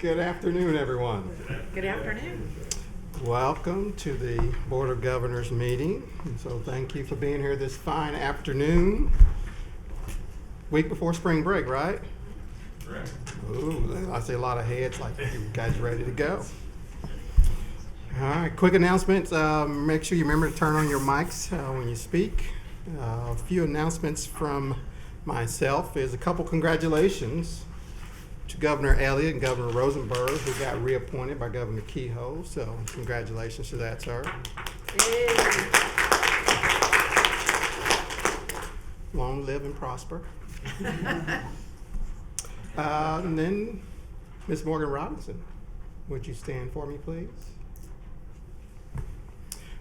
Good afternoon, everyone. Good afternoon. Welcome to the Board of Governors meeting. And so thank you for being here this fine afternoon. Week before spring break, right? Correct. Ooh, I see a lot of heads like you guys ready to go. All right, quick announcements. Make sure you remember to turn on your mics when you speak. A few announcements from myself is a couple congratulations to Governor Elliott and Governor Rosenberg, who got reappointed by Governor Kehoe. So congratulations to that, sir. Yay. Long live and prosper. And then Ms. Morgan Robinson, would you stand for me, please?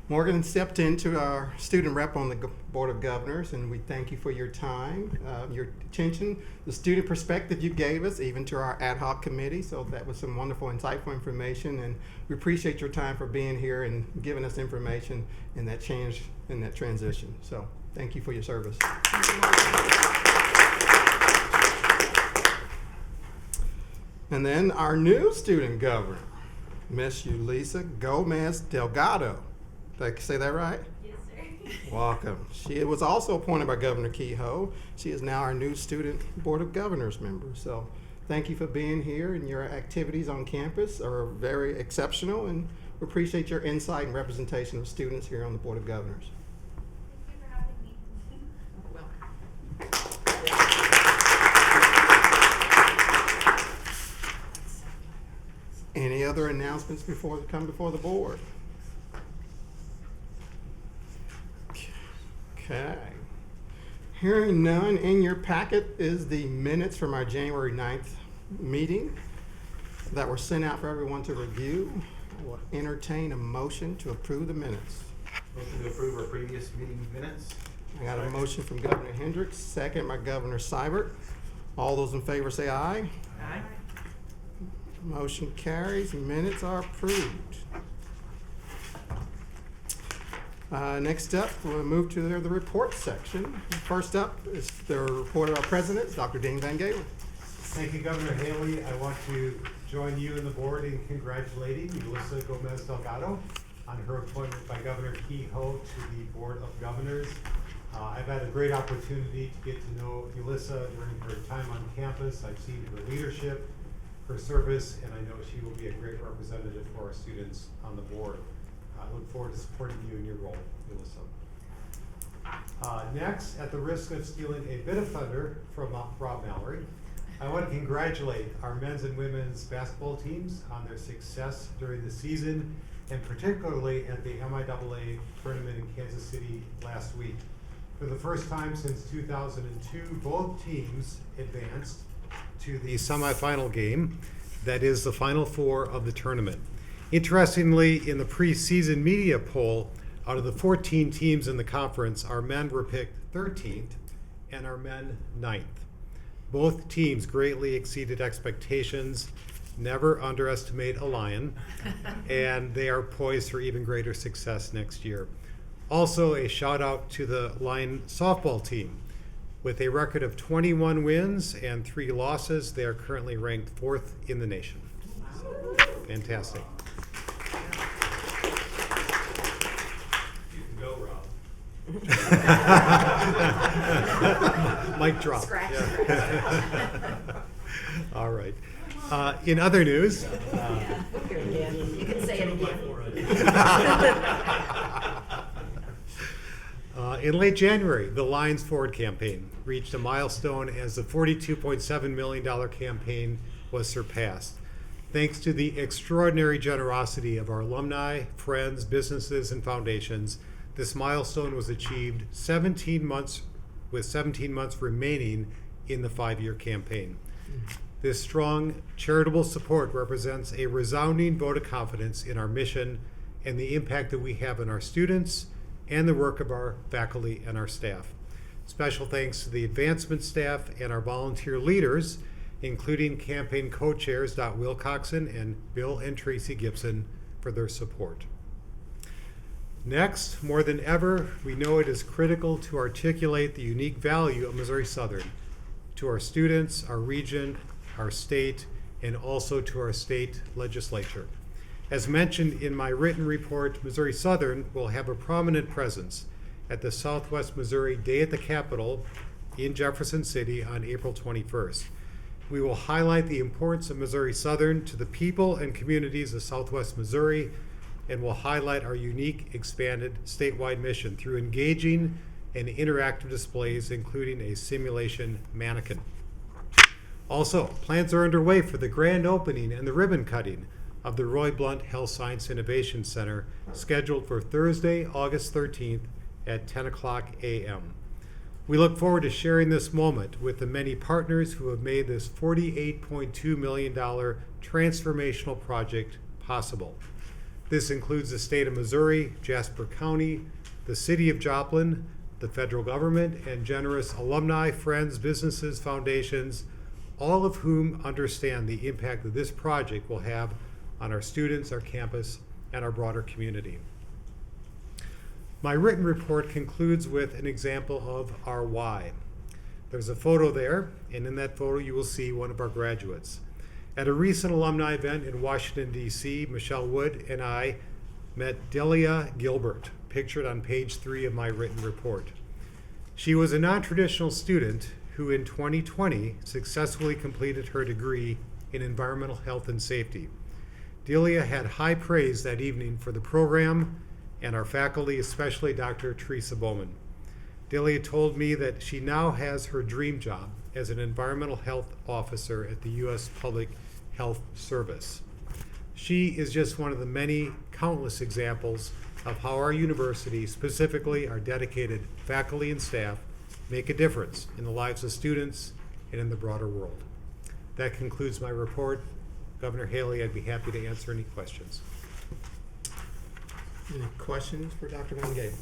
Morgan stepped into our student rep on the Board of Governors, and we thank you for your time, your attention, the student perspective you gave us, even to our ad hoc committee. So that was some wonderful, insightful information, and we appreciate your time for being here and giving us information in that change, in that transition. So thank you for your service. And then our new student governor, Miss Yulisa Gomez Delgado. Did I say that right? Yes, sir. Welcome. She was also appointed by Governor Kehoe. She is now our new student Board of Governors member. So thank you for being here, and your activities on campus are very exceptional, and we appreciate your insight and representation of students here on the Board of Governors. Thank you for having me. Welcome. Any other announcements before we come before the board? Okay. Hearing none, in your packet is the minutes from our January 9th meeting that were sent out for everyone to review. I will entertain a motion to approve the minutes. Motion to approve our previous meeting minutes. I got a motion from Governor Hendricks, second by Governor Seibert. All those in favor say aye. Aye. Motion carries. Minutes are approved. Next up, we'll move to the report section. First up is the report of our president, Dr. Dean Van Galen. Thank you, Governor Haley. I want to join you and the board in congratulating Yulisa Gomez Delgado on her appointment by Governor Kehoe to the Board of Governors. I've had a great opportunity to get to know Yulisa during her time on campus. I've seen her leadership, her service, and I know she will be a great representative for our students on the board. I look forward to supporting you in your role, Yulisa. Next, at the risk of stealing a bit of thunder from Rob Mallory, I want to congratulate our men's and women's basketball teams on their success during the season, and particularly at the MIAA tournament in Kansas City last week. For the first time since 2002, both teams advanced to the semifinal game, that is the Final Four of the tournament. Interestingly, in the preseason media poll, out of the 14 teams in the conference, our men were picked 13th and our men 9th. Both teams greatly exceeded expectations. Never underestimate a lion, and they are poised for even greater success next year. Also, a shout out to the Lion softball team. With a record of 21 wins and 3 losses, they are currently ranked 4th in the nation. So, fantastic. You can go, Rob. Mic drop. Scratch. All right. In other news, Here again. You can say it again. in late January, the Lions Forward campaign reached a milestone as the $42.7 million campaign was surpassed. Thanks to the extraordinary generosity of our alumni, friends, businesses, and foundations, this milestone was achieved 17 months remaining in the 5-year campaign. This strong charitable support represents a resounding vote of confidence in our mission and the impact that we have on our students and the work of our faculty and our staff. Special thanks to the advancement staff and our volunteer leaders, including campaign co-chairs Dot Wilcoxon and Bill and Tracy Gibson, for their support. Next, more than ever, we know it is critical to articulate the unique value of Missouri Southern to our students, our region, our state, and also to our state legislature. As mentioned in my written report, Missouri Southern will have a prominent presence at the Southwest Missouri Day at the Capitol in Jefferson City on April 21st. We will highlight the importance of Missouri Southern to the people and communities of Southwest Missouri, and will highlight our unique expanded statewide mission through engaging and interactive displays, including a simulation mannequin. Also, plans are underway for the grand opening and the ribbon cutting of the Roy Blunt Health Science Innovation Center, scheduled for Thursday, August 13th at 10 o'clock a.m. We look forward to sharing this moment with the many partners who have made this $48.2 million transformational project possible. This includes the state of Missouri, Jasper County, the city of Joplin, the federal government, and generous alumni, friends, businesses, foundations, all of whom understand the impact that this project will have on our students, our campus, and our broader community. My written report concludes with an example of our why. There's a photo there, and in that photo you will see one of our graduates. At a recent alumni event in Washington, D.C., Michelle Wood and I met Delia Gilbert, pictured on page 3 of my written report. She was a non-traditional student who in 2020 successfully completed her degree in environmental health and safety. Delia had high praise that evening for the program and our faculty, especially Dr. Teresa Bowman. Delia told me that she now has her dream job as an environmental health officer at the U.S. Public Health Service. She is just one of the many countless examples of how our university, specifically our dedicated faculty and staff, make a difference in the lives of students and in the broader world. That concludes my report. Governor Haley, I'd be happy to answer any questions. Any questions for Dr. Van Galen?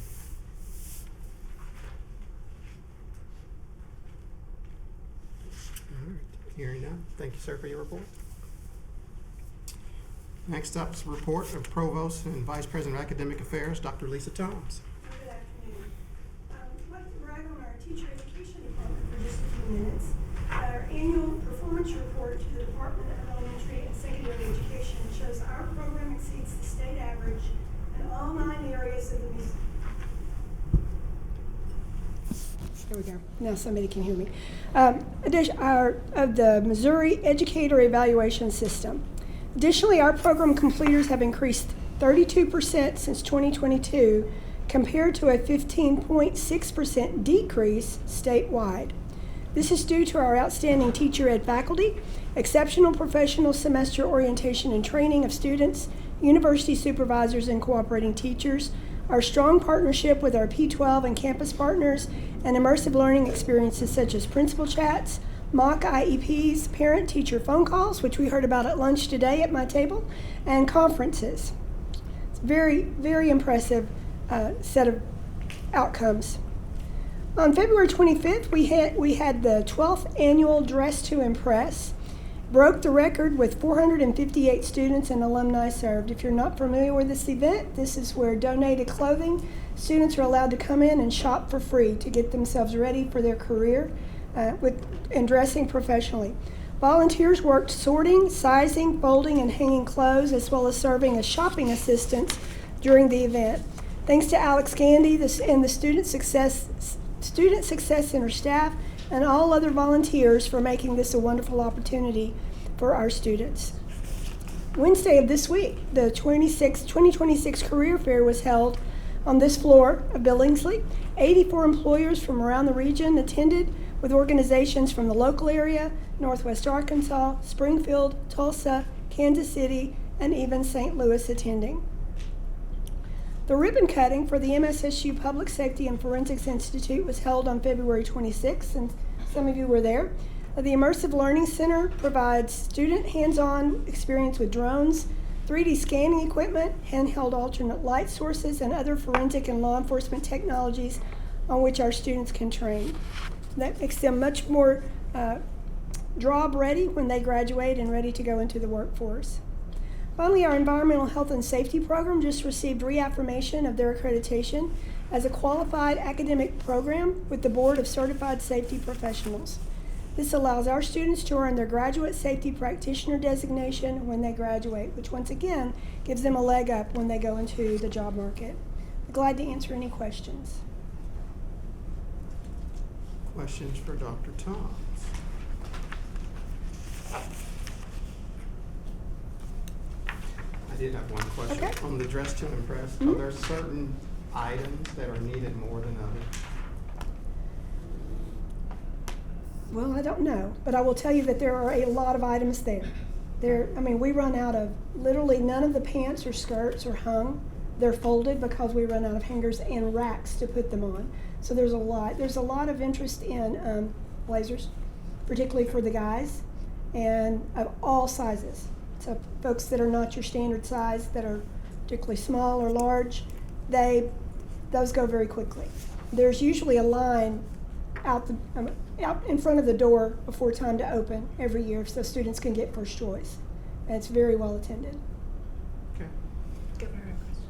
All right, hearing none. Thank you, sir, for your report. Next up is a report of Provost and Vice President of Academic Affairs, Dr. Lisa Thomas. Good afternoon. I'd like to brag on our teacher education department for just a few minutes. Our annual performance report to the Department of Elementary and Secondary Education shows our program exceeds the state average in all 9 areas of the music. There we go. Now somebody can hear me. Of the Missouri Educator Evaluation System. Additionally, our program completers have increased 32% since 2022 compared to a 15.6% decrease statewide. This is due to our outstanding teacher ed faculty, exceptional professional semester orientation and training of students, university supervisors and cooperating teachers, our strong partnership with our P12 and campus partners, and immersive learning experiences such as principal chats, mock IEPs, parent-teacher phone calls, which we heard about at lunch today at my table, and conferences. It's a very, very impressive set of outcomes. On February 25th, we had the 12th annual Dress to Impress. Broke the record with 458 students and alumni served. If you're not familiar with this event, this is where donated clothing, students are allowed to come in and shop for free to get themselves ready for their career and dressing professionally. Volunteers worked sorting, sizing, folding, and hanging clothes, as well as serving as shopping assistants during the event. Thanks to Alex Gandy and the Student Success Center staff and all other volunteers for making this a wonderful opportunity for our students. Wednesday of this week, the 2026 Career Fair was held on this floor of Billingsley. 84 employers from around the region attended, with organizations from the local area, Northwest Arkansas, Springfield, Tulsa, Kansas City, and even St. Louis attending. The ribbon cutting for the MSSU Public Safety and Forensics Institute was held on February 26th, and some of you were there. The Immersive Learning Center provides student hands-on experience with drones, 3D scanning equipment, handheld alternate light sources, and other forensic and law enforcement technologies on which our students can train. That makes them much more job ready when they graduate and ready to go into the workforce. Finally, our Environmental Health and Safety program just received reaffirmation of their accreditation as a qualified academic program with the Board of Certified Safety Professionals. This allows our students to earn their graduate safety practitioner designation when they graduate, which once again gives them a leg up when they go into the job market. I'm glad to answer any questions. Questions for Dr. Toms? I did have one question. Okay. On the Dress to Impress, are Mhm. there certain items that are needed more than others? Well, I don't know, but I will tell you that there are a lot of items there. We run out of, literally none of the pants or skirts are hung. They're folded because we run out of hangers and racks to put them on. So there's a lot. There's a lot of interest in blazers, particularly for the guys, and of all sizes. So folks that are not your standard size, that are particularly small or large, those go very quickly. There's usually a line out in front of the door before time to open every year, so students can get first choice. And it's very well attended. Okay. Governor, I have a question.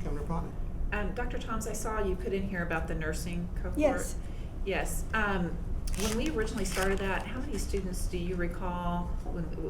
Governor Potter? Dr. Toms, I saw you put in here about the nursing cohort. Yes. Yes. When we originally started that, how many students do you recall?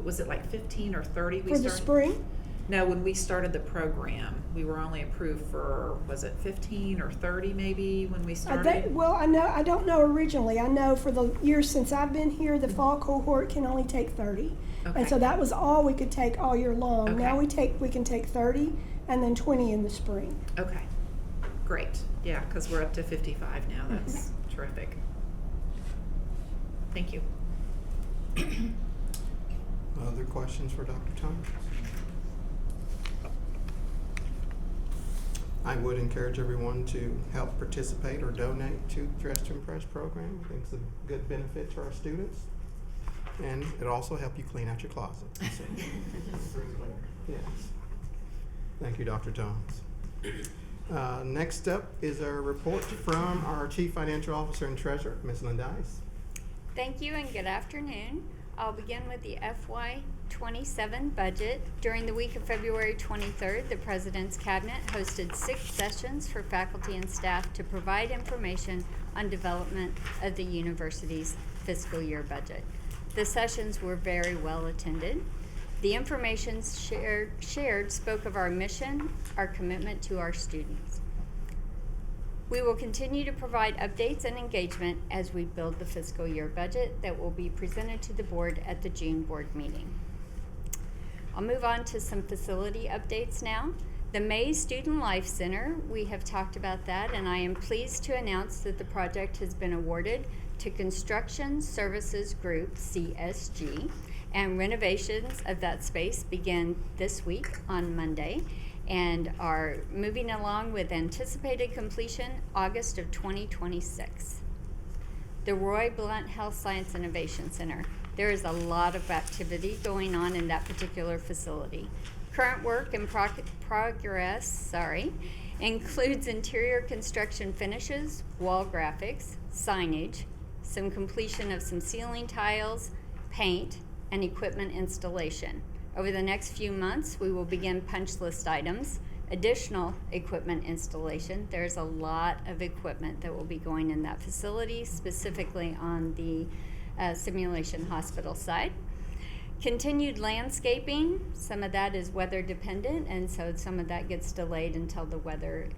Was it like 15 or 30 we For started? the spring, No, when we started the program, we were only approved for, was it 15 or 30 maybe when we started? I don't know originally. I know for the years since I've been here, the fall cohort can only take 30. Okay. And so that was all we could take all year long. Now Okay. we can take 30 and then 20 in the spring. Okay, great. Yeah, because we're up to 55 now. That's terrific. Thank you. Other questions for Dr. Thomas? I would encourage everyone to help participate or donate to the Dress to Impress program. I think it's a good benefit to our students. And it'll also help you clean out your closet. So, yes. Thank you, Dr. Thomas. Next up is a report from our Chief Financial Officer and Treasurer, Ms. Linda Ice. Thank you and good afternoon. I'll begin with the FY27 budget. During the week of February 23rd, the President's Cabinet hosted 6 sessions for faculty and staff to provide information on development of the university's fiscal year budget. The sessions were very well attended. The information shared spoke of our mission, our commitment to our students. We will continue to provide updates and engagement as we build the fiscal year budget that will be presented to the board at the June board meeting. I'll move on to some facility updates now. The Mays Student Life Center, we have talked about that, and I am pleased to announce that the project has been awarded to Construction Services Group, CSG, and renovations of that space begin this week on Monday and are moving along with anticipated completion August of 2026. The Roy Blunt Health Science Innovation Center. There is a lot of activity going on in that particular facility. Current work in progress includes interior construction finishes, wall graphics, signage, some completion of some ceiling tiles, paint, and equipment installation. Over the next few months, we will begin punch list items, additional equipment installation. There's a lot of equipment that will be going in that facility, specifically on the simulation hospital side. Continued landscaping, some of that is weather dependent, and so some of that gets delayed until the weather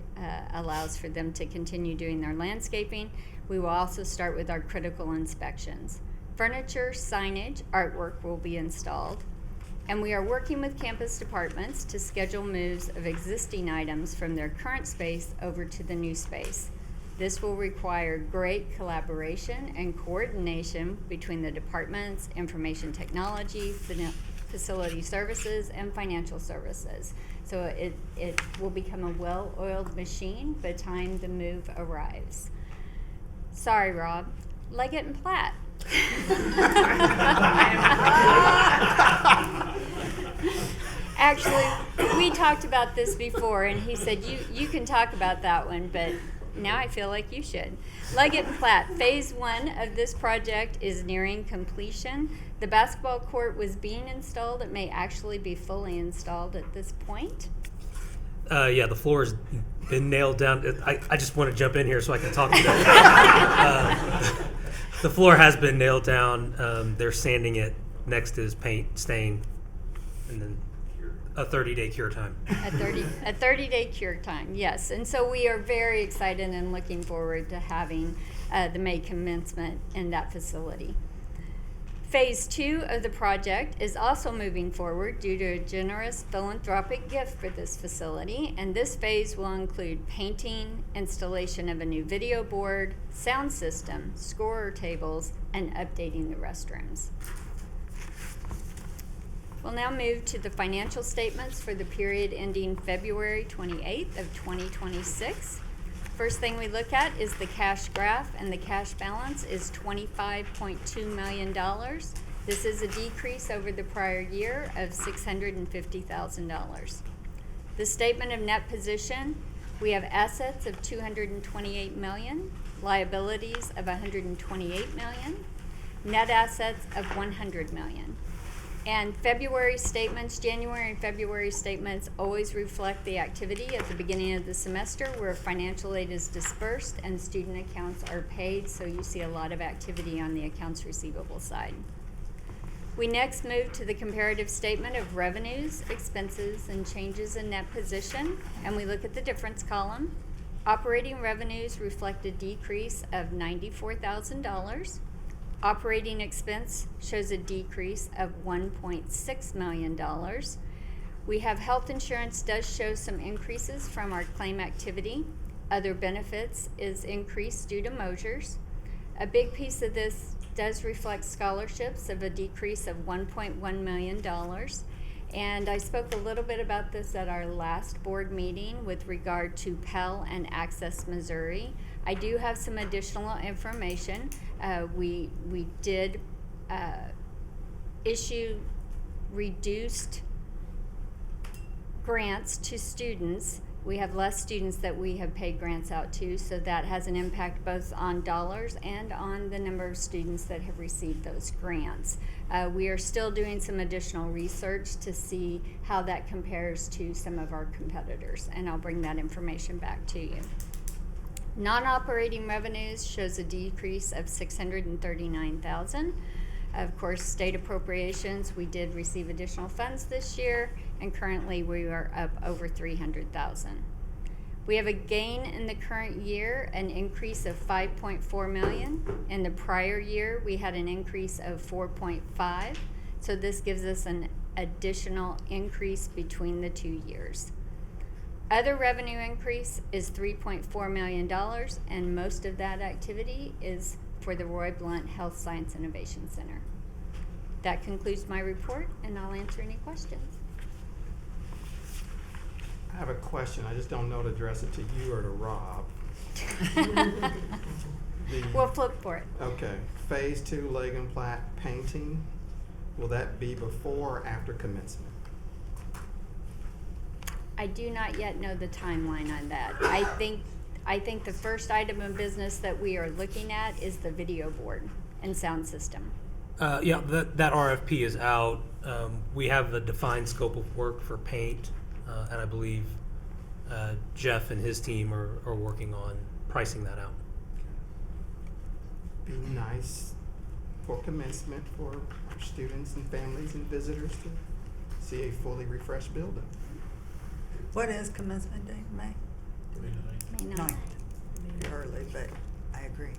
allows for them to continue doing their landscaping. We will also start with our critical inspections. Furniture, signage, artwork will be installed. And we are working with campus departments to schedule moves of existing items from their current space over to the new space. This will require great collaboration and coordination between the departments, information technology, facility services, and financial services. So it will become a well-oiled machine by the time the move arrives. Sorry, Rob. Leggett and Platt. Actually, we talked about this before, and he said, you can talk about that one, but now I feel like you should. Leggett and Platt, phase 1 of this project is nearing completion. The basketball court was being installed. It may actually be fully installed at this point. Yeah, the floor has been nailed down. I just want to jump in here so I can talk to that. The floor has been nailed down. They're sanding it. Next is paint, stain, and then a 30-day cure time. A 30-day cure time, yes. And so we are very excited and looking forward to having the May commencement in that facility. Phase 2 of the project is also moving forward due to a generous philanthropic gift for this facility, and this phase will include painting, installation of a new video board, sound system, scorer tables, and updating the restrooms. We'll now move to the financial statements for the period ending February 28th of 2026. First thing we look at is the cash graph, and the cash balance is $25.2 million. This is a decrease over the prior year of $650,000. The statement of net position, we have assets of $228 million, liabilities of $128 million, net assets of $100 million. And February statements, January and February statements always reflect the activity at the beginning of the semester where financial aid is dispersed and student accounts are paid, so you see a lot of activity on the accounts receivable side. We next move to the comparative statement of revenues, expenses, and changes in net position, and we look at the difference column. Operating revenues reflect a decrease of $94,000. Operating expense shows a decrease of $1.6 million. We have health insurance does show some increases from our claim activity. Other benefits is increased due to Mosers. A big piece of this does reflect scholarships of a decrease of $1.1 million. And I spoke a little bit about this at our last board meeting with regard to Pell and Access Missouri. I do have some additional information. We did issue reduced grants to students. We have less students that we have paid grants out to, so that has an impact both on dollars and on the number of students that have received those grants. We are still doing some additional research to see how that compares to some of our competitors, and I'll bring that information back to you. Non-operating revenues shows a decrease of $639,000. Of course, state appropriations, we did receive additional funds this year, and currently we are up over $300,000. We have a gain in the current year, an increase of $5.4 million. In the prior year, we had an increase of $4.5, so this gives us an additional increase between the 2 years. Other revenue increase is $3.4 million, and most of that activity is for the Roy Blunt Health Science Innovation Center. That concludes my report, and I'll answer any questions. I have a question. I just don't know to address it to you or to Rob. We'll flip for it. Okay. Phase 2 Lagan Platt painting, will that be before or after commencement? I do not yet know the timeline on that. I think the first item of business that we are looking at is the video board and sound system. Yeah, that RFP is out. We have a defined scope of work for paint, and I believe Jeff and his team are working on pricing that out. Be nice for commencement for our students and families and visitors to see a fully refreshed building. What is commencement date, May? May 9th. 9th. Early, but I agree.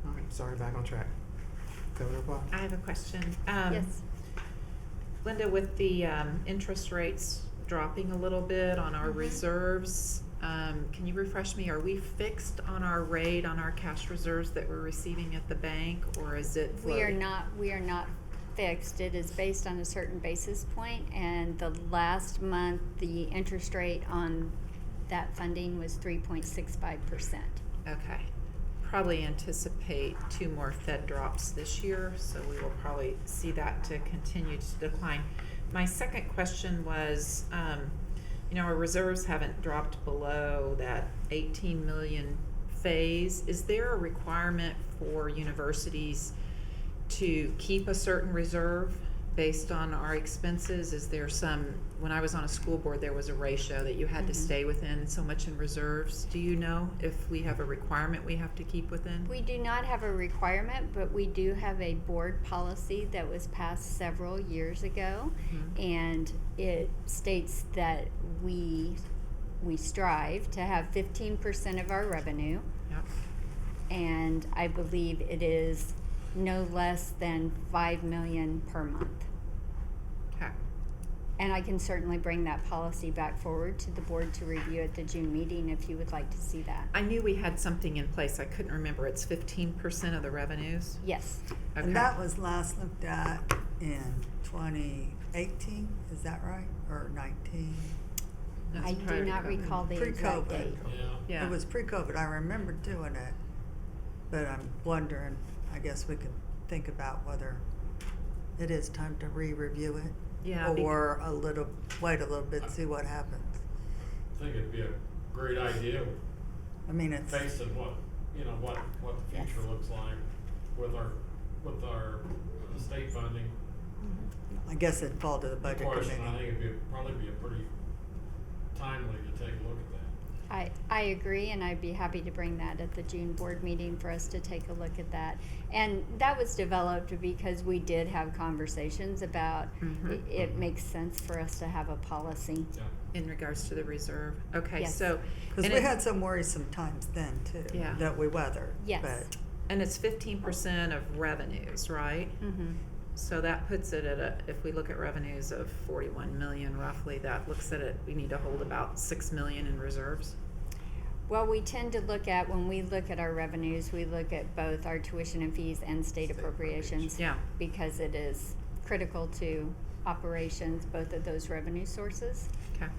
All right, sorry, back on track. Governor Potts? I have a question. Yes. Linda, with the interest rates dropping a little bit on our reserves, can you refresh me? Are we fixed on our rate on our cash reserves that we're receiving at the bank, or is it floating? We are not fixed. It is based on a certain basis point, and the last month the interest rate on that funding was 3.65%. Okay. Probably anticipate 2 more Fed drops this year, so we will probably see that to continue to decline. My second question was, our reserves haven't dropped below that 18 million phase. Is there a requirement for universities to keep a certain reserve based on our expenses? Is there some, when I was on a school board, there was a ratio that you had to stay within so much in reserves. Do you know if we have a requirement we have to keep within? We do not have a requirement, but we do have a board policy that was passed several years ago. And it states that we strive to have 15% of our revenue. Yep. And I believe it is no less than 5 million per month. Okay. And I can certainly bring that policy back forward to the board to review at the June meeting if you would like to see that. I knew we had something in place. I couldn't remember. It's 15% of the revenues? Yes. Okay. And that was last looked at in 2018, is that right? Or 19? That's I prior do to not COVID. recall the exact Pre-COVID. date. Yeah. It was pre-COVID, I remember doing it, but I'm wondering, I guess we could think about whether it is time to re-review it. Yeah, Or wait a little bit, see what happens. I think it'd be a great idea, I mean, it's, facing what the Yes. future looks like with our state funding. I guess it'd fall to the budget Question, I committee. think it'd probably be a pretty timely to take a look at that. I agree, and I'd be happy to bring that at the June board meeting for us to take a look at that. And that was developed because we did have conversations about it makes sense for us to have a policy. Yeah. In regards to the reserve. Okay, Yes. so. Because and we it- had some worrisome times then too. Yeah. That we weathered. Yes. But And it's 15% of revenues, right? Mm-hmm. So that puts it at if we look at revenues of 41 million roughly, that looks at it, we need to hold about 6 million in reserves. Well, we tend to look at, when we look at our revenues, we look at both our tuition and fees and state appropriations. Yeah. Because it is critical to operations, both of those revenue sources. Okay.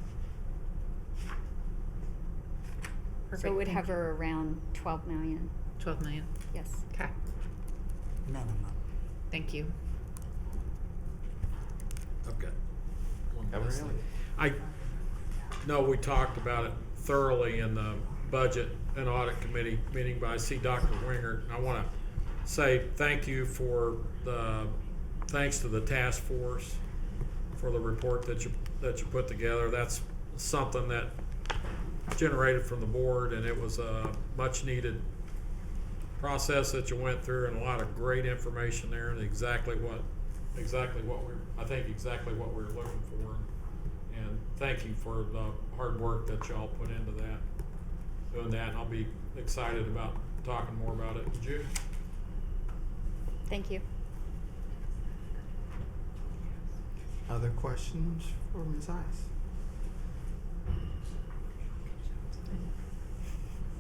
Perfect. So it would thank you. hover around 12 million, 12 million. yes. Okay. minimum. Thank you. I've got one Governor last thing. Elliott. I know we talked about it thoroughly in the Budget and Audit Committee meeting, but I see Dr. Winger. I want to say thank you thanks to the task force for the report that you put together. That's something that generated from the board, and it was a much needed process that you went through, and a lot of great information there, and exactly what we were looking for. And thank you for the hard work that y'all put into doing that, and I'll be excited about talking more about it in June. Thank you. Other questions for Ms. Ice?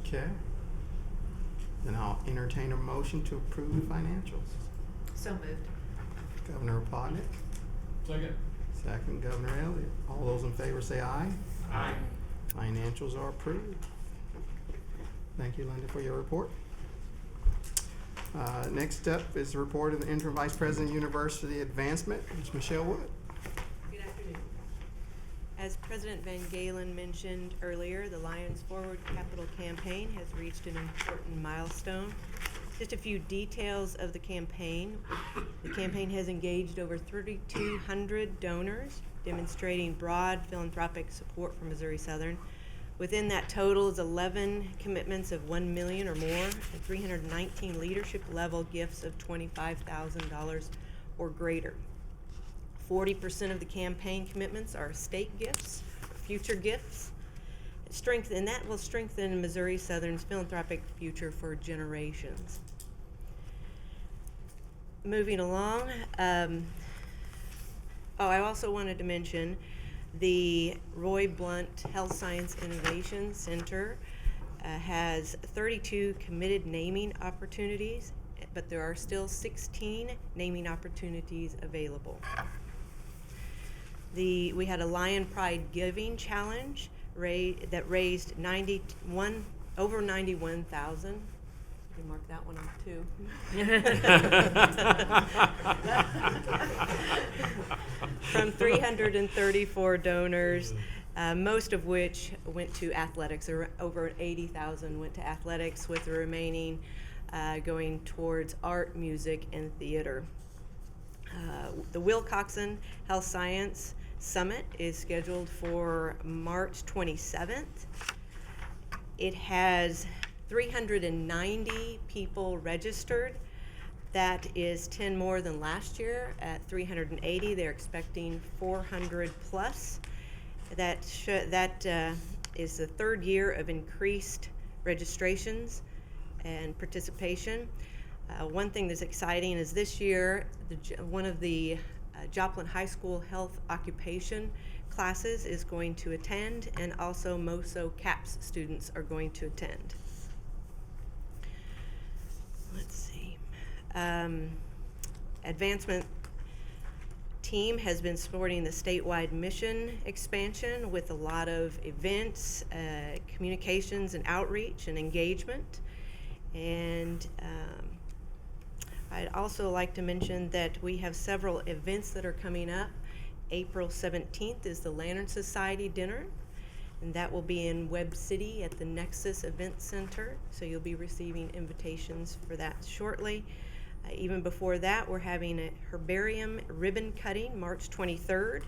Okay. Then I'll entertain a motion to approve the financials. So moved. Governor Plotnick, Second. second Governor Elliott. All those in favor say aye. Aye. Financials are approved. Thank you, Linda, for your report. Next up is the report of the Interim Vice President University Advancement, Ms. Michelle Wood. Good afternoon. As President Van Galen mentioned earlier, the Lions Forward Capital Campaign has reached an important milestone. Just a few details of the campaign. The campaign has engaged over 3,200 donors, demonstrating broad philanthropic support for Missouri Southern. Within that total is 11 commitments of $1 million or more, and 319 leadership level gifts of $25,000 or greater. 40% of the campaign commitments are estate gifts, future gifts, and that will strengthen Missouri Southern's philanthropic future for generations. Moving along, I also wanted to mention the Roy Blunt Health Science Innovation Center has 32 committed naming opportunities, but there are still 16 naming opportunities available. We had a Lion Pride Giving Challenge that raised over 91,000. You mark that one off too. From 334 donors, most of which went to athletics. Over 80,000 went to athletics, with the remaining going towards art, music, and theater. the Wilcoxon Health Science Summit is scheduled for March 27th. It has 390 people registered. That is 10 more than last year at 380. They're expecting 400 plus. That is the third year of increased registrations and participation. One thing that's exciting is this year, one of the Joplin High School health occupation classes is going to attend, and also MOSO CAPS students are going to attend. Let's see. Advancement team has been supporting the statewide mission expansion with a lot of events, communications and outreach and engagement. And I'd also like to mention that we have several events that are coming up. April 17th is the Lantern Society dinner, and that will be in Webb City at the Nexus Event Center, so you'll be receiving invitations for that shortly. Even before that, we're having a herbarium ribbon cutting March 23rd,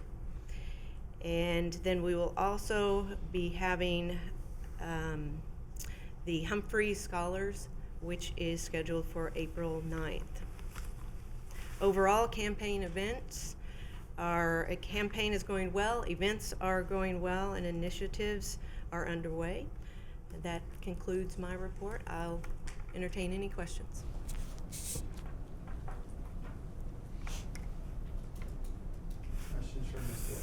and then we will also be having the Humphrey Scholars, which is scheduled for April 9th. Overall, campaign is going well, events are going well, and initiatives are underway. And that concludes my report. I'll entertain any questions. Questions from Ms. Wood?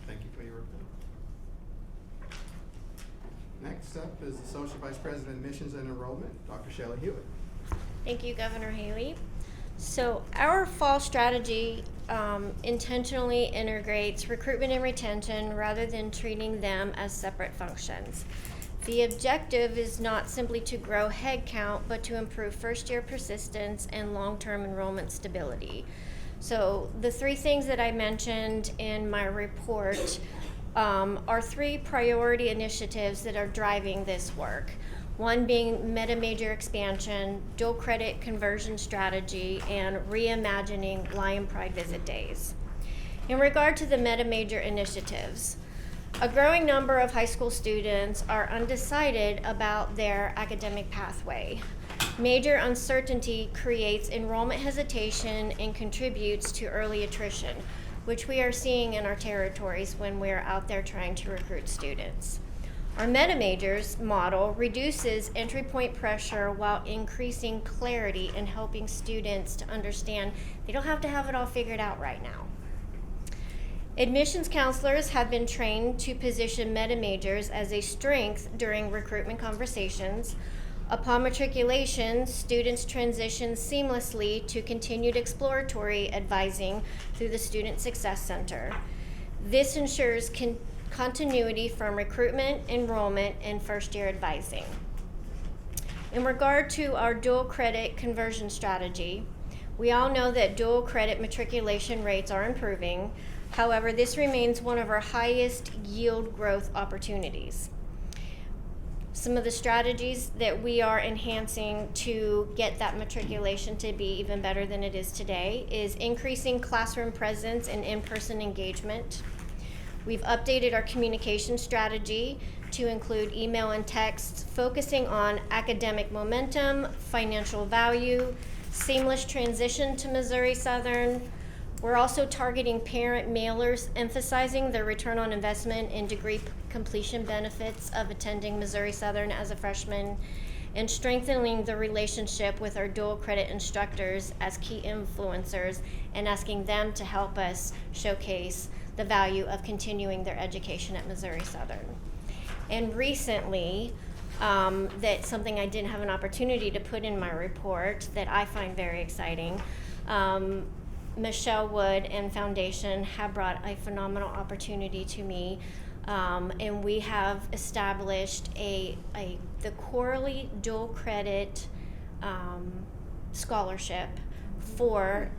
Thank you for your report. Next up is the Associate Vice President, Admissions and Enrollment, Dr. Shelley Hewitt. Thank you, Governor Haley. So our fall strategy intentionally integrates recruitment and retention rather than treating them as separate functions. The objective is not simply to grow headcount, but to improve first-year persistence and long-term enrollment stability. So the three things that I mentioned in my report are three priority initiatives that are driving this work. One being meta-major expansion, dual credit conversion strategy, and reimagining Lion Pride visit days. In regard to the meta-major initiatives, a growing number of high school students are undecided about their academic pathway. Major uncertainty creates enrollment hesitation and contributes to early attrition, which we are seeing in our territories when we're out there trying to recruit students. Our meta-majors model reduces entry point pressure while increasing clarity and helping students to understand they don't have to have it all figured out right now. Admissions counselors have been trained to position meta-majors as a strength during recruitment conversations. Upon matriculation, students transition seamlessly to continued exploratory advising through the Student Success Center. This ensures continuity from recruitment, enrollment, and first-year advising. In regard to our dual credit conversion strategy, we all know that dual credit matriculation rates are improving. However, this remains one of our highest yield growth opportunities. Some of the strategies that we are enhancing to get that matriculation to be even better than it is today is increasing classroom presence and in-person engagement. We've updated our communication strategy to include email and text, focusing on academic momentum, financial value, seamless transition to Missouri Southern. We're also targeting parent mailers, emphasizing the return on investment and degree completion benefits of attending Missouri Southern as a freshman, and strengthening the relationship with our dual credit instructors as key influencers and asking them to help us showcase the value of continuing their education at Missouri Southern. And recently, that's something I didn't have an opportunity to put in my report that I find very exciting. Michelle Wood and Foundation have brought a phenomenal opportunity to me, and we have established the Corley dual credit scholarship for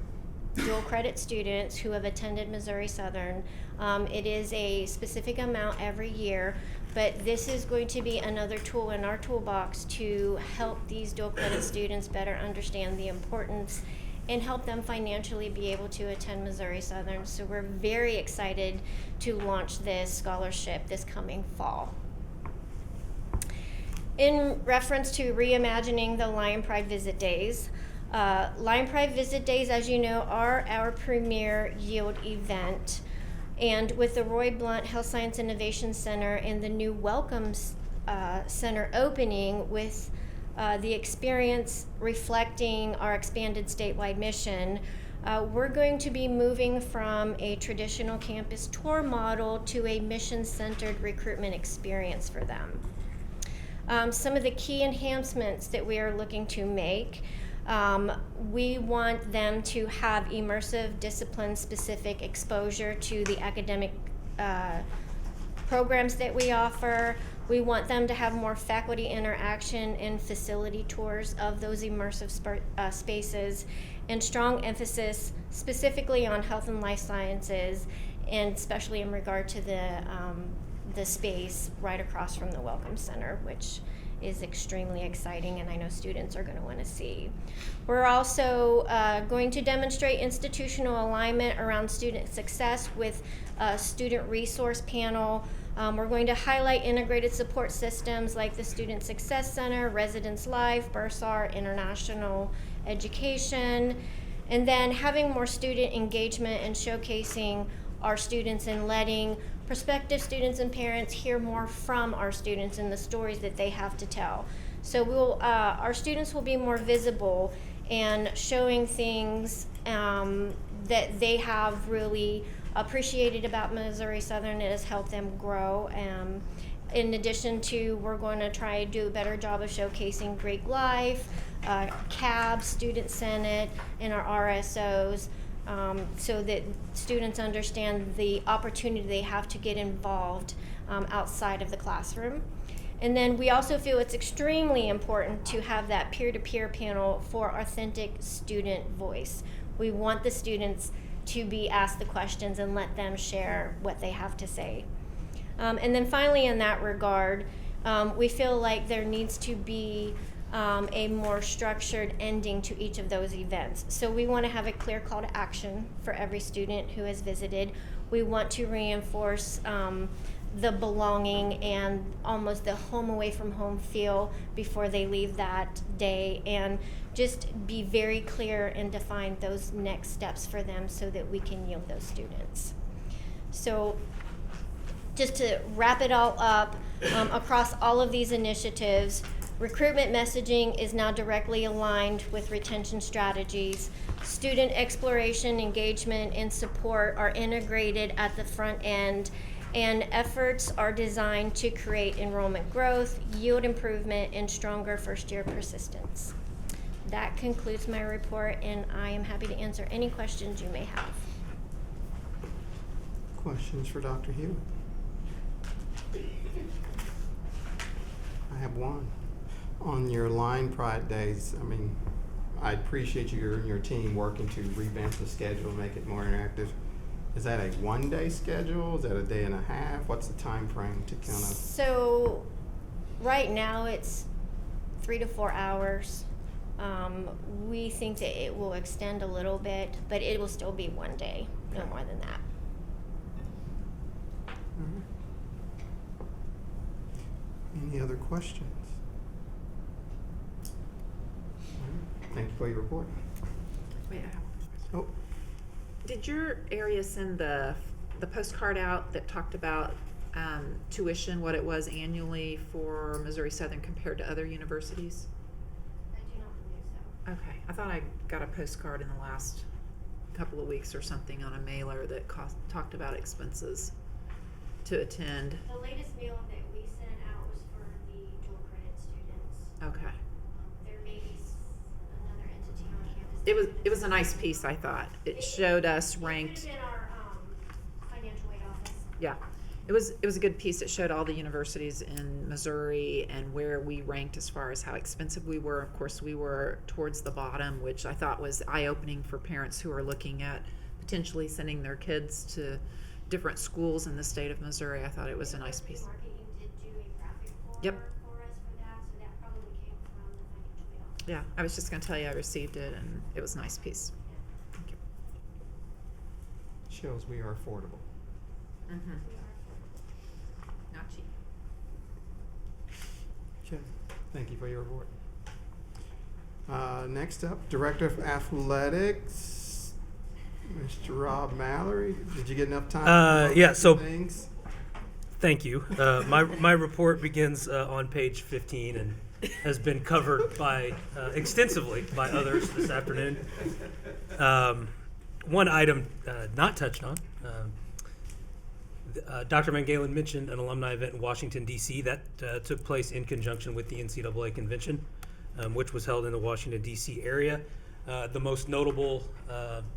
dual credit students who have attended Missouri Southern. It is a specific amount every year, but this is going to be another tool in our toolbox to help these dual credit students better understand the importance and help them financially be able to attend Missouri Southern. So we're very excited to launch this scholarship this coming fall. In reference to reimagining the Lion Pride Visit Days, Lion Pride Visit Days, as you know, are our premier yield event. And with the Roy Blunt Health Science Innovation Center and the new Welcomes Center opening, with the experience reflecting our expanded statewide mission, we're going to be moving from a traditional campus tour model to a mission-centered recruitment experience for them. Some of the key enhancements that we are looking to make, we want them to have immersive, discipline-specific exposure to the academic programs that we offer. We want them to have more faculty interaction and facility tours of those immersive spaces, and strong emphasis specifically on health and life sciences, and especially in regard to the space right across from the Welcome Center, which is extremely exciting, and I know students are going to want to see. We're also going to demonstrate institutional alignment around student success with a student resource panel. We're going to highlight integrated support systems like the Student Success Center, Residence Life, Bursar, International Education, and then having more student engagement and showcasing our students and letting prospective students and parents hear more from our students and the stories that they have to tell. So our students will be more visible and showing things that they have really appreciated about Missouri Southern. It has helped them grow. In addition to, we're going to try to do a better job of showcasing Greek Life, CAB, Student Senate, and our RSOs, so that students understand the opportunity they have to get involved outside of the classroom. And then we also feel it's extremely important to have that peer-to-peer panel for authentic student voice. We want the students to be asked the questions and let them share what they have to say. And then finally, in that regard, we feel like there needs to be a more structured ending to each of those events. So we want to have a clear call to action for every student who has visited. We want to reinforce the belonging and almost the home away from home feel before they leave that day, and just be very clear and define those next steps for them so that we can yield those students. So just to wrap it all up, across all of these initiatives, recruitment messaging is now directly aligned with retention strategies. Student exploration, engagement, and support are integrated at the front end, and efforts are designed to create enrollment growth, yield improvement, and stronger first-year persistence. That concludes my report, and I am happy to answer any questions you may have. Questions for Dr. Hewitt? I have one. On your Lion Pride days, I mean, I appreciate you and your team working to revamp the schedule and make it more interactive. Is that a one-day schedule? Is that a day and a half? What's the time frame to kind of? So right now it's 3 to 4 hours. We think that it will extend a little bit, but it will still be one day, no more than that. Any other questions? Thank you for your report. Wait, I have one Oh, question. Did your area send the postcard out that talked about tuition, what it was annually for Missouri Southern compared to other universities? I do not believe so. Okay, I thought I got a postcard in the last couple of weeks or something on a mailer that talked about expenses to attend. The latest mail that we sent out was for the dual credit students. Okay. There may be another entity on campus. It was a nice piece, I thought. It showed us ranked. It could have been our financial aid office. Yeah, it was a good piece. It showed all the universities in Missouri and where we ranked as far as how expensive we were. Of course, we were towards the bottom, which I thought was eye-opening for parents who are looking at potentially sending their kids to different schools in the state of Missouri. I thought it was a nice piece. Marketing did do a graphic Yep. for us for that, so that probably came from the financial aid office. Yeah, I was just going to tell you I received it, and it was a nice piece. Thank you. Shows we are affordable. Mm-hmm. Not cheap. Okay, thank you for your report. Next up, Director of Athletics, Mr. Rob Mallory. Did you get enough time? to yeah, go through so- things? Thank you. My report begins on page 15 and has been covered by extensively by others this afternoon. One item not touched on. Dr. Van Galen mentioned an alumni event in Washington, D.C. that took place in conjunction with the NCAA convention, which was held in the Washington, D.C. area. The most notable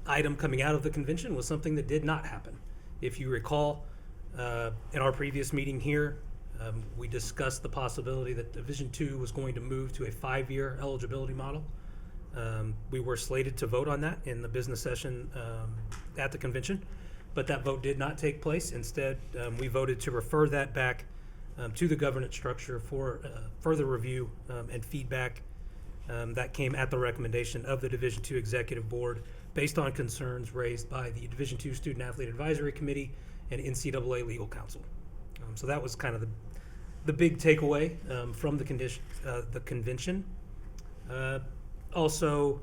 item coming out of the convention was something that did not happen. If you recall, in our previous meeting here, we discussed the possibility that Division II was going to move to a 5-year eligibility model. We were slated to vote on that in the business session at the convention, but that vote did not take place. Instead, we voted to refer that back to the governance structure for further review and feedback that came at the recommendation of the Division II Executive Board based on concerns raised by the Division II Student Athlete Advisory Committee and NCAA Legal Counsel. So that was kind of the big takeaway from the convention. Also,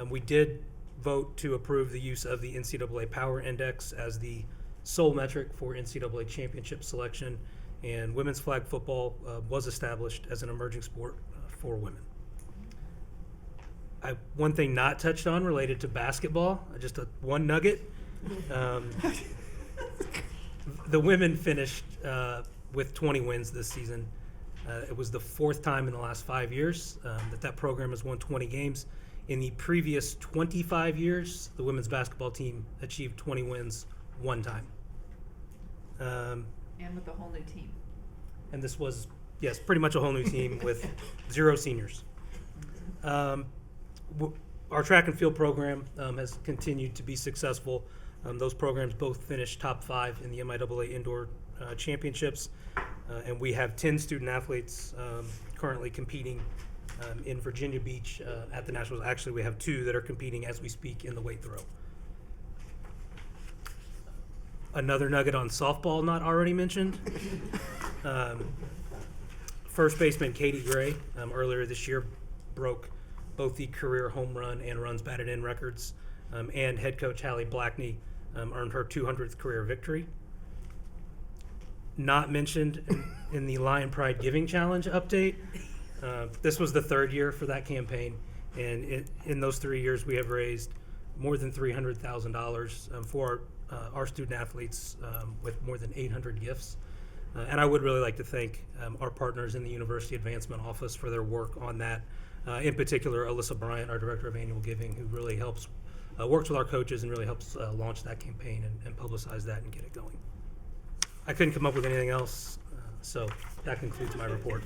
we did vote to approve the use of the NCAA Power Index as the sole metric for NCAA championship selection, and women's flag football was established as an emerging sport for women. One thing not touched on related to basketball, just one nugget. The women finished with 20 wins this season. It was the 4th time in the last 5 years that program has won 20 games. In the previous 25 years, the women's basketball team achieved 20 wins one time. And with a whole new team. And this was, yes, pretty much a whole new team with 0 seniors. Our track and field program has continued to be successful. Those programs both finished top 5 in the MIAA Indoor Championships. And we have 10 student athletes currently competing in Virginia Beach at the Nationals. Actually, we have 2 that are competing as we speak in the weight throw. Another nugget on softball not already mentioned. First baseman Katie Gray earlier this year broke both the career home run and runs batted in records, and head coach Hallie Blackney earned her 200th career victory. Not mentioned in the Lion Pride Giving Challenge update. This was the 3rd year for that campaign, and in those 3 years we have raised more than $300,000 for our student athletes with more than 800 gifts. And I would really like to thank our partners in the University Advancement Office for their work on that. In particular, Alyssa Bryant, our Director of Annual Giving, who really helps, works with our coaches and really helps launch that campaign and publicize that and get it going. I couldn't come up with anything else, so that concludes my report.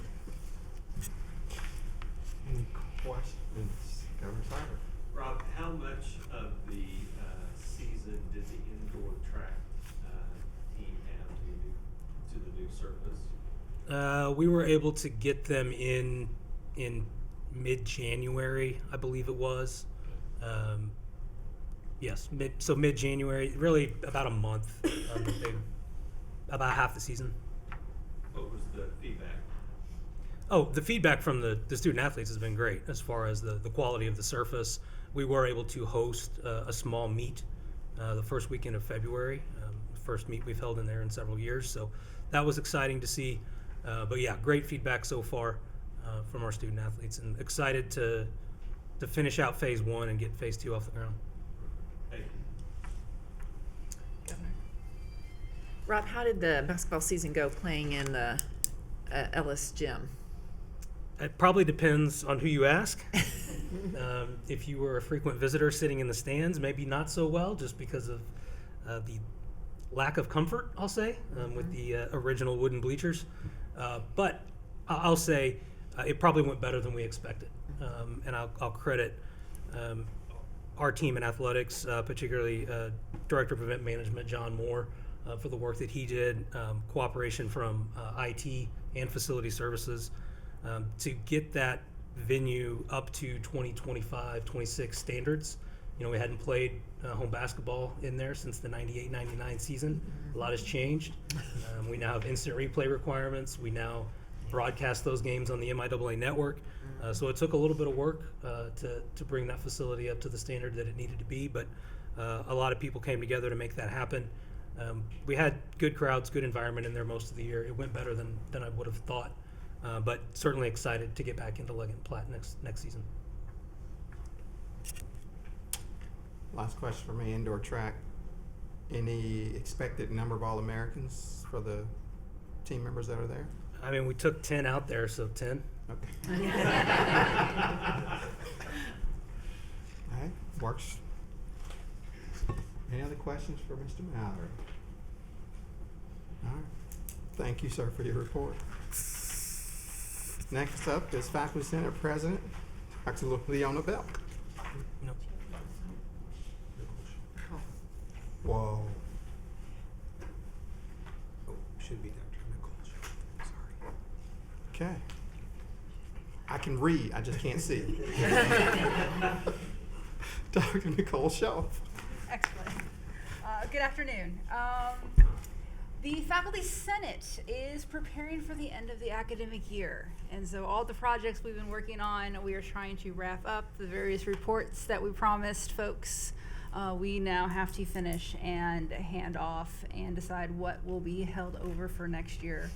Any questions? Governor Cyber. Rob, how much of the season did the indoor track team have to the new surface? We were able to get them in mid-January, I believe it was. Yes, mid-January, really about a month, about half the season. What was the feedback? Oh, the feedback from the student athletes has been great as far as the quality of the surface. We were able to host a small meet the first weekend of February, the first meet we've held in there in several years. So that was exciting to see. But yeah, great feedback so far from our student athletes, and excited to finish out phase 1 and get phase 2 off the ground. Thank you. Governor. Rob, how did the basketball season go playing in the Ellis Gym? It probably depends on who you ask. If you were a frequent visitor sitting in the stands, maybe not so well, just because of the lack of comfort, I'll say, with the original wooden bleachers. But I'll say it probably went better than we expected. And I'll credit our team in athletics, particularly Director of Event Management, John Moore, for the work that he did, cooperation from IT and facility services to get that venue up to 2025-26 standards. You know, we hadn't played home basketball in there since the 98-99 season. A lot has changed. We now have instant replay requirements. We now broadcast those games on the MIAA network. So it took a little bit of work to bring that facility up to the standard that it needed to be, but a lot of people came together to make that happen. We had good crowds, good environment in there most of the year. It went better than I would have thought, but certainly excited to get back into Leggett and Platt next season. Last question for me, indoor track. Any expected number of All-Americans for the team members that are there? I mean, we took 10 out there, so 10. Okay. All right, works. Any other questions for Mr. Mallory? All right. Thank you, sir, for your report. Next up is Faculty Senate President, Dr. Leona Belk. No. Whoa. Oh, should be Dr. Nicole. Sorry. Okay. I can read, I just can't see. Dr. Nicole Shelf. Excellent. Good afternoon. The Faculty Senate is preparing for the end of the academic year. And so all the projects we've been working on, we are trying to wrap up the various reports that we promised folks. We now have to finish and hand off and decide what will be held over for next year.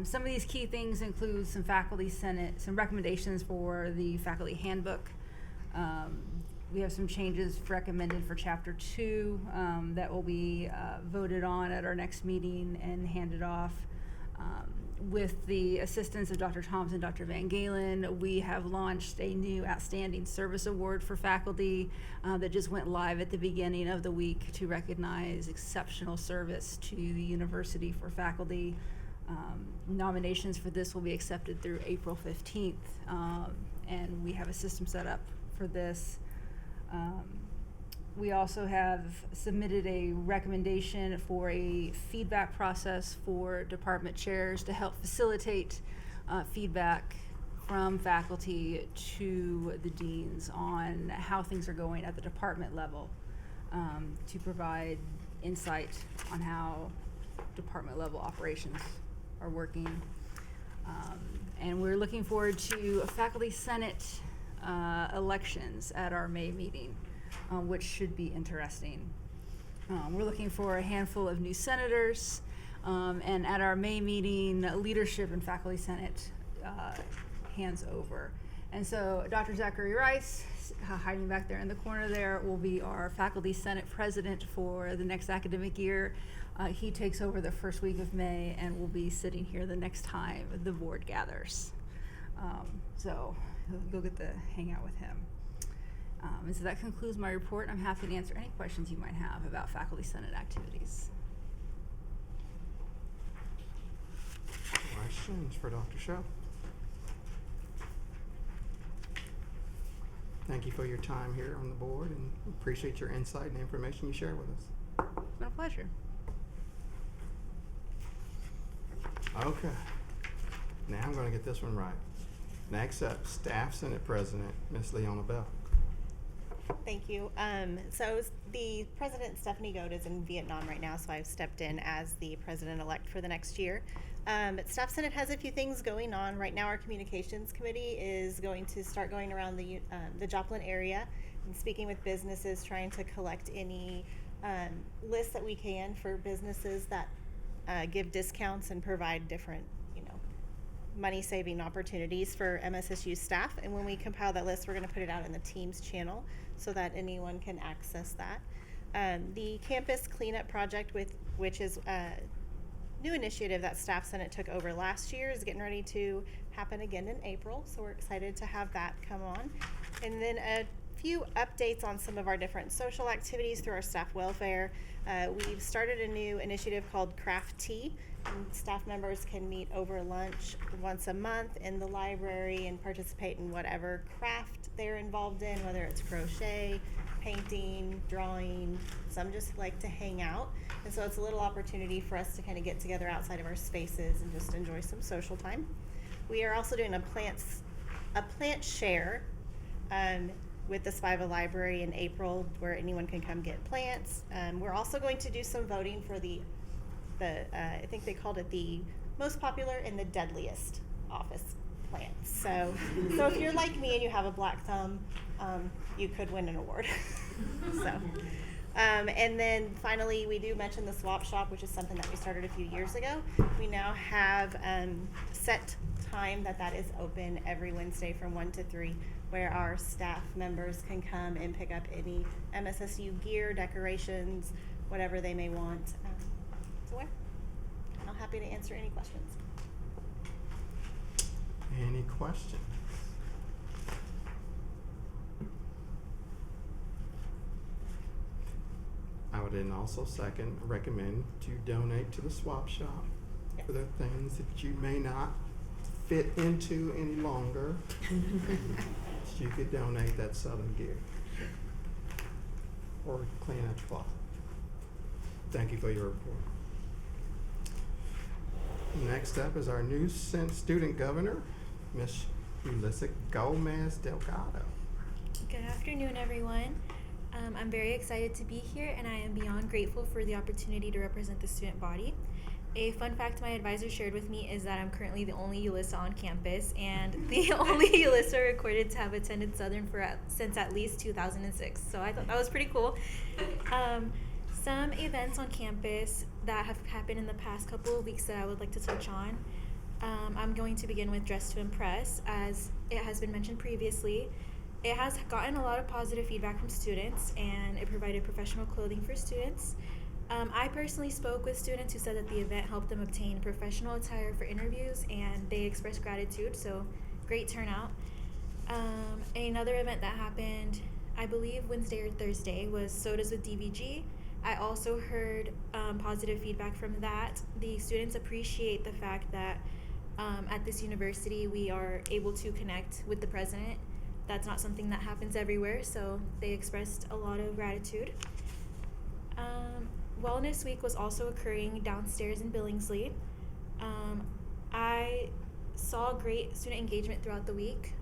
Some of these key things include some Faculty Senate, some recommendations for the faculty handbook. We have some changes recommended for Chapter 2 that will be voted on at our next meeting and handed off. With the assistance of Dr. Thompson, Dr. Van Galen, we have launched a new Outstanding Service Award for faculty that just went live at the beginning of the week to recognize exceptional service to the university for faculty. Nominations for this will be accepted through April 15th, and we have a system set up for this. We also have submitted a recommendation for a feedback process for department chairs to help facilitate feedback from faculty to the deans on how things are going at the department level, to provide insight on how department level operations are working. And we're looking forward to a Faculty Senate elections at our May meeting, which should be interesting. We're looking for a handful of new senators, and at our May meeting, leadership in Faculty Senate hands over. And so Dr. Zachary Rice, hiding back there in the corner there, will be our Faculty Senate President for the next academic year. He takes over the first week of May and will be sitting here the next time the board gathers. So you'll get to hang out with him. And so that concludes my report. I'm happy to answer any questions you might have about Faculty Senate activities. Questions for Dr. Shelf? Thank you for your time here on the board and appreciate your insight and information you share with us. It's been a pleasure. Okay. Now I'm going to get this one right. Next up, Staff Senate President, Ms. Leona Belk. Thank you. So the President, Stephanie Goad, is in Vietnam right now, so I've stepped in as the president-elect for the next year. But Staff Senate has a few things going on. Right now, our communications committee is going to start going around the Joplin area and speaking with businesses, trying to collect any lists that we can for businesses that give discounts and provide different, money-saving opportunities for MSSU staff. And when we compile that list, we're going to put it out in the Teams channel so that anyone can access that. The campus cleanup project, which is a new initiative that Staff Senate took over last year, is getting ready to happen again in April. So we're excited to have that come on. And then a few updates on some of our different social activities through our staff welfare. We've started a new initiative called Craft Tea. And staff members can meet over lunch once a month in the library and participate in whatever craft they're involved in, whether it's crochet, painting, drawing. Some just like to hang out. And so it's a little opportunity for us to kind of get together outside of our spaces and just enjoy some social time. We are also doing a plant share with the Spiva Library in April, where anyone can come get plants. We're also going to do some voting for the I think they called it the most popular and the deadliest office plants. So if you're like me and you have a black thumb, you could win an award. And then finally, we do mention the swap shop, which is something that we started a few years ago. We now have set time that is open every Wednesday from 1 to 3, where our staff members can come and pick up any MSSU gear, decorations, whatever they may want. I'm happy to answer any questions. Any questions? I would then also recommend to donate to the swap shop for the things that you may not fit into any longer. You could donate that Southern gear or clean up closet. Thank you for your report. Next up is our new student governor, Ms. Yulissa Gomez Delgado. Good afternoon, everyone. I'm very excited to be here, and I am beyond grateful for the opportunity to represent the student body. A fun fact my advisor shared with me is that I'm currently the only Yulissa on campus, and the only Yulissa recorded to have attended Southern since at least 2006. So I thought that was pretty cool. Some events on campus that have happened in the past couple of weeks that I would like to touch on. I'm going to begin with Dress to Impress. As it has been mentioned previously, it has gotten a lot of positive feedback from students, and it provided professional clothing for students. I personally spoke with students who said that the event helped them obtain professional attire for interviews, and they expressed gratitude, so great turnout. Another event that happened, I believe Wednesday or Thursday, was Sodas with DVG. I also heard positive feedback from that. The students appreciate the fact that at this university we are able to connect with the president. That's not something that happens everywhere, so they expressed a lot of gratitude. Wellness Week was also occurring downstairs in Billingsley. I saw great student engagement throughout the week,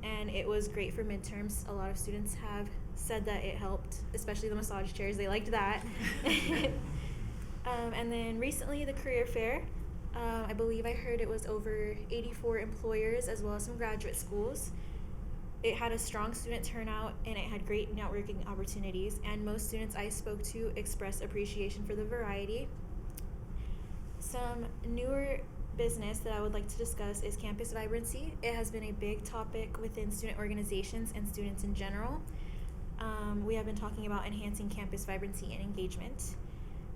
and it was great for midterms. A lot of students have said that it helped, especially the massage chairs. They liked that. And then recently the career fair. I believe I heard it was over 84 employers as well as some graduate schools. It had a strong student turnout, and it had great networking opportunities, and most students I spoke to expressed appreciation for the variety. Some newer business that I would like to discuss is campus vibrancy. It has been a big topic within student organizations and students in general. We have been talking about enhancing campus vibrancy and engagement.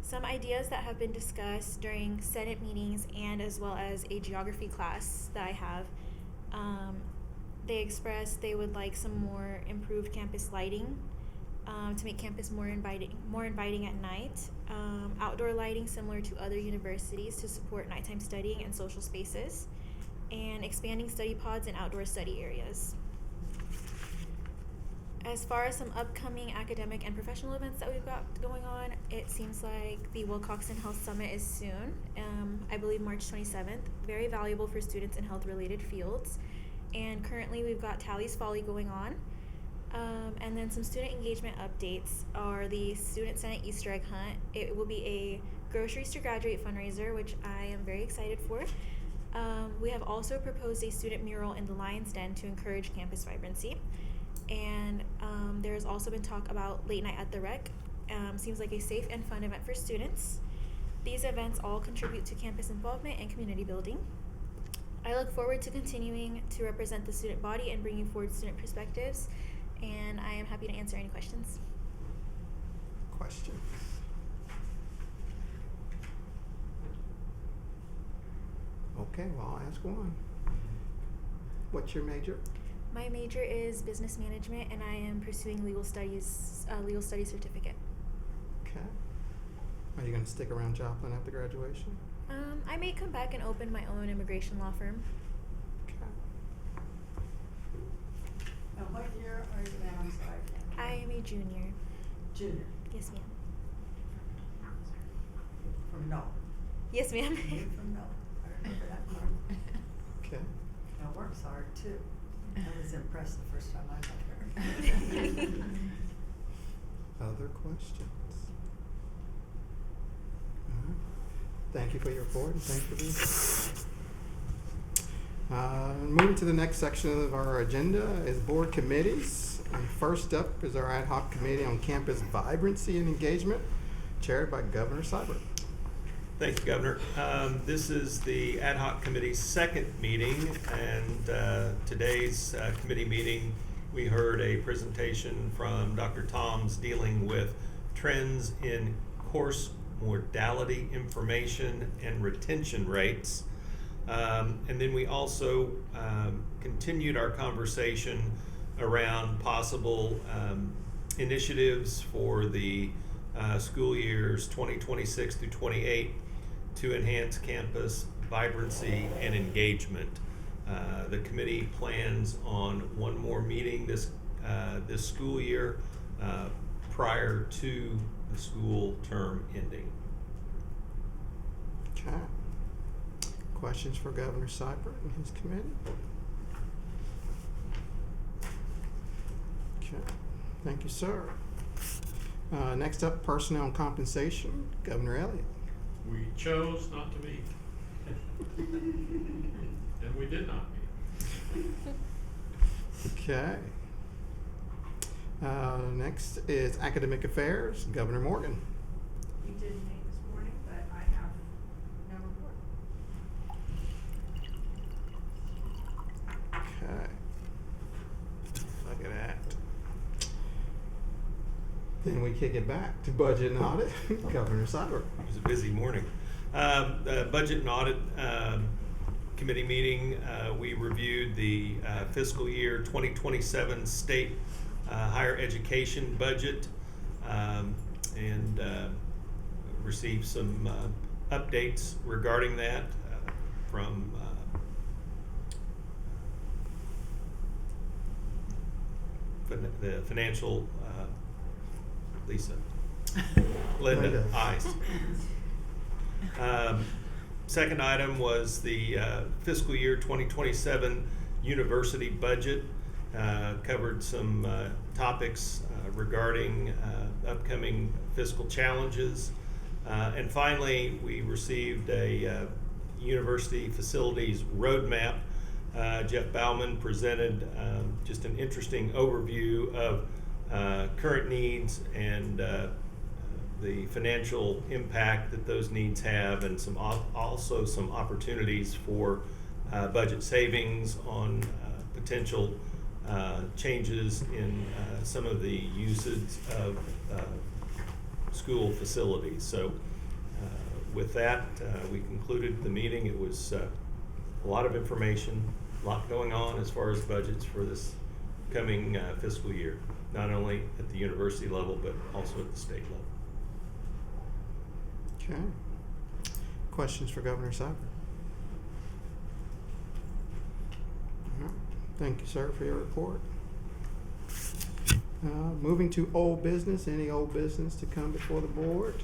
Some ideas that have been discussed during Senate meetings and as well as a geography class that I have, they expressed they would like some more improved campus lighting to make campus more inviting at night, outdoor lighting similar to other universities to support nighttime studying and social spaces, and expanding study pods and outdoor study areas. As far as some upcoming academic and professional events that we've got going on, it seems like the Wilcoxon Health Summit is soon, I believe March 27th, very valuable for students in health-related fields. And currently we've got Tally's Folly going on. And then some student engagement updates are the Student Senate Easter egg hunt. It will be a Groceries to Graduate fundraiser, which I am very excited for. We have also proposed a student mural in the Lion's Den to encourage campus vibrancy. And there's also been talk about Late Night at the Rec. Seems like a safe and fun event for students. These events all contribute to campus involvement and community building. I look forward to continuing to represent the student body and bringing forward student perspectives, and I am happy to answer any questions. Questions? Okay, well, I'll ask one. What's your major? My major is business management, and I am pursuing legal studies certificate. Okay. Are you going to stick around Joplin after graduation? I may come back and open my own immigration law firm. Okay. Now, what year are you now? I'm sorry. I am a junior. Junior. Yes, ma'am. From Knoll. Yes, ma'am. You're from Knoll. I remember that part. Okay. Now, works hard too. I was impressed the first time I met her. Other questions? All right. Thank you for your report and thank you for being here. Moving to the next section of our agenda is board committees. And first up is our ad hoc committee on campus vibrancy and engagement, chaired by Governor Seibert. Thank you, Governor. This is the ad hoc committee's second meeting, and today's committee meeting, we heard a presentation from Dr. Toms dealing with trends in course modality information and retention rates. And then we also continued our conversation around possible initiatives for the school years 2026 through 28 to enhance campus vibrancy and engagement. The committee plans on one more meeting this school year prior to the school term ending. Okay. Questions for Governor Seibert and his committee? Okay. Thank you, sir. Next up, personnel and compensation, Governor Elliott. We chose not to meet. And we did not meet. Okay. Next is academic affairs, Governor Morgan. We did meet this morning, but I have no report. Okay. Look at that. Then we kick it back to budget and audit, Governor Seibert. It was a busy morning. Budget and audit committee meeting, we reviewed the fiscal year 2027 state higher education budget and received some updates regarding that from the financial Lisa. Linda Ice. Second item was the fiscal year 2027 university budget. Covered some topics regarding upcoming fiscal challenges. And finally, we received a university facilities roadmap. Jeff Bauman presented just an interesting overview of current needs and the financial impact that those needs have, and also some opportunities for budget savings on potential changes in some of the usage of school facilities. So with that, we concluded the meeting. It was a lot of information, a lot going on as far as budgets for this coming fiscal year, not only at the university level, but also at the state level. Okay. Questions for Governor Seibert? Thank you, sir, for your report. Moving to old business, any old business to come before the board?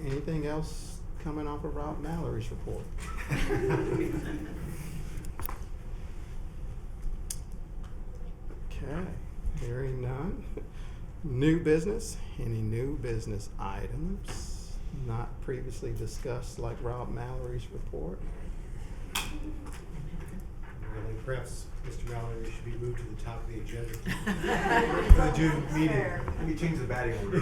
Anything else coming off of Rob Mallory's report? Okay, hearing none. New business, any new business items not previously discussed like Rob Mallory's report? Really, perhaps Mr. Mallory should be moved to the top of the agenda for the June meeting. Let me change the batting order.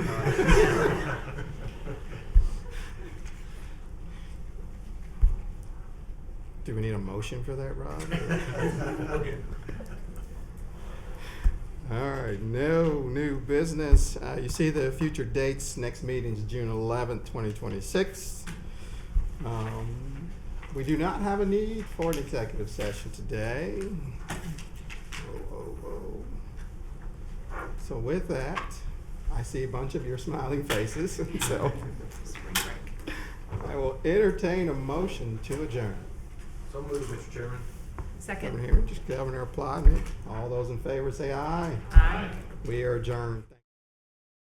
Do we need a motion for that, Rob? Okay. All right, no new business. You see the future dates. Next meeting is June 11th, 2026. We do not have a need for an executive session today. Whoa. So with that, I see a bunch of your smiling faces, so I will entertain a motion to adjourn. So moved, Mr. Chairman. Second. Governor Hearing, just Governor applauding it. All those in favor say aye. Aye. We are adjourned.